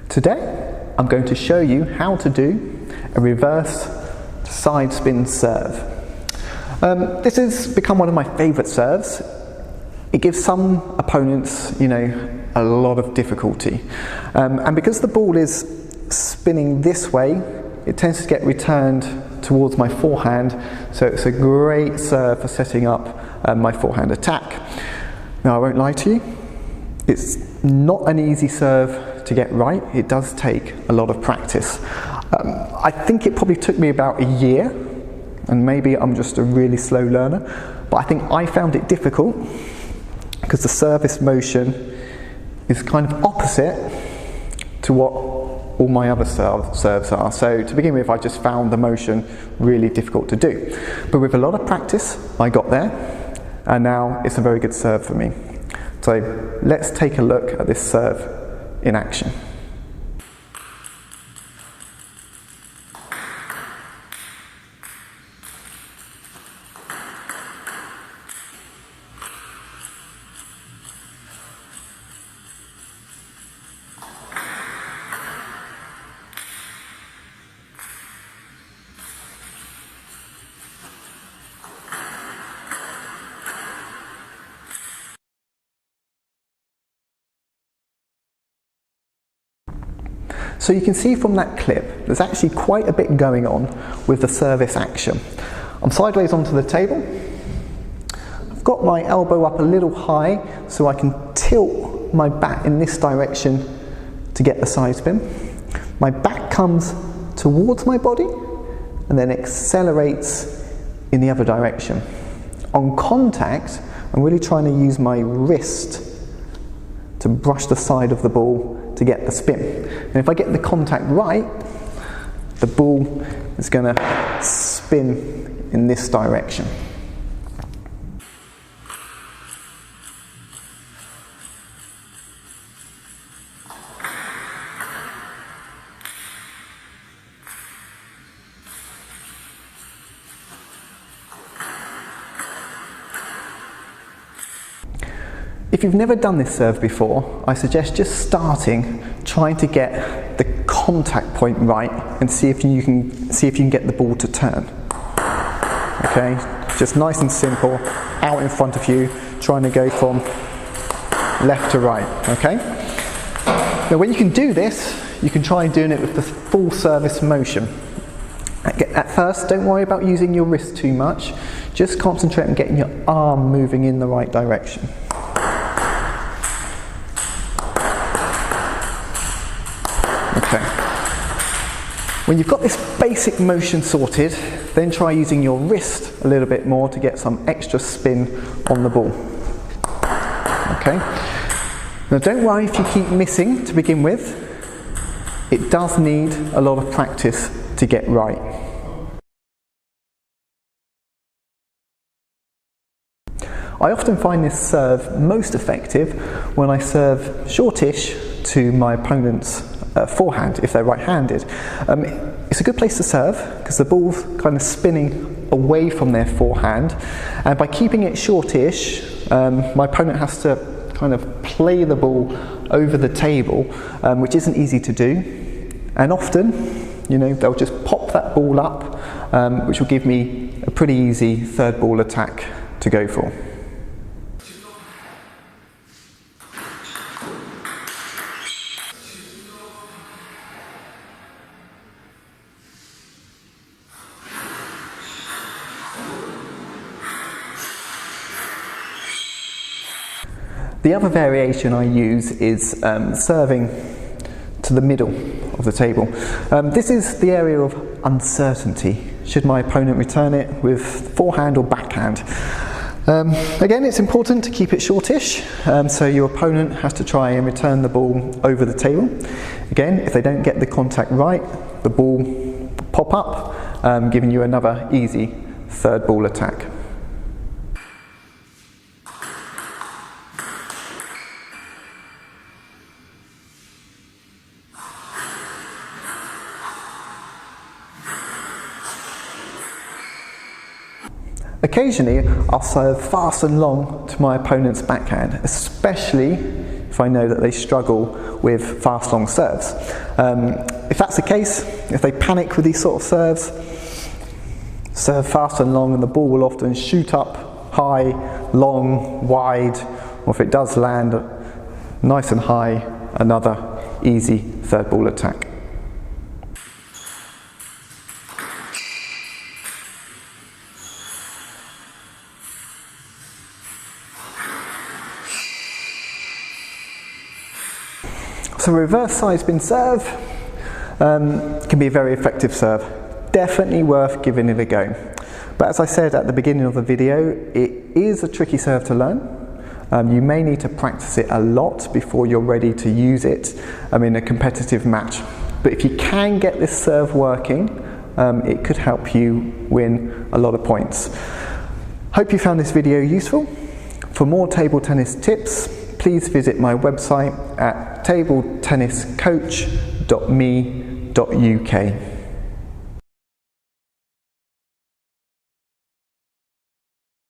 Today I'm going to show you how to do a reverse side spin serve. This has become one of my favourite serves. It gives some opponents, a lot of difficulty. And because the ball is spinning this way, it tends to get returned towards my forehand, so it's a great serve for setting up my forehand attack. Now, I won't lie to you, it's not an easy serve to get right. It does take a lot of practice. I think it probably took me about a year, and maybe I'm just a really slow learner, but I think I found it difficult because the service motion is kind of opposite to what all my other serves are. So to begin with, I just found the motion really difficult to do. But with a lot of practice, I got there, and now it's a very good serve for me. So let's take a look at this serve in action. So you can see from that clip, there's actually quite a bit going on with the service action. I'm sideways onto the table. I've got my elbow up a little high so I can tilt my bat in this direction to get the side spin. My bat comes towards my body and then accelerates in the other direction. On contact, I'm really trying to use my wrist to brush the side of the ball to get the spin. And if I get the contact right, the ball is going to spin in this direction. If you've never done this serve before, I suggest just starting, trying to get the contact point right and see if you can get the ball to turn. Okay, just nice and simple, out in front of you, trying to go from left to right. Okay. Now, when you can do this, you can try doing it with the full service motion. At first, don't worry about using your wrist too much. Just concentrate on getting your arm moving in the right direction. Okay. When you've got this basic motion sorted, then try using your wrist a little bit more to get some extra spin on the ball. Okay. Now, don't worry if you keep missing to begin with. It does need a lot of practice to get right. I often find this serve most effective when I serve shortish to my opponent's forehand, if they're right-handed. It's a good place to serve because the ball's kind of spinning away from their forehand, and by keeping it shortish, my opponent has to kind of play the ball over the table, which isn't easy to do, and often, they'll just pop that ball up, which will give me a pretty easy third ball attack to go for. The other variation I use is serving to the middle of the table. This is the area of uncertainty. Should my opponent return it with forehand or backhand? Again, it's important to keep it shortish, so your opponent has to try and return the ball over the table. Again, if they don't get the contact right, the ball will pop up, giving you another easy third ball attack. Occasionally, I'll serve fast and long to my opponent's backhand, especially if I know that they struggle with fast long serves. If that's the case, if they panic with these sort of serves, serve fast and long and the ball will often shoot up high, long, wide, or if it does land nice and high, another easy third ball attack. So reverse side spin serve can be a very effective serve. Definitely worth giving it a go. But as I said at the beginning of the video, it is a tricky serve to learn. You may need to practice it a lot before you're ready to use it in a competitive match. But if you can get this serve working, it could help you win a lot of points. Hope you found this video useful. For more table tennis tips, please visit my website at tabletenniscoach.me.uk.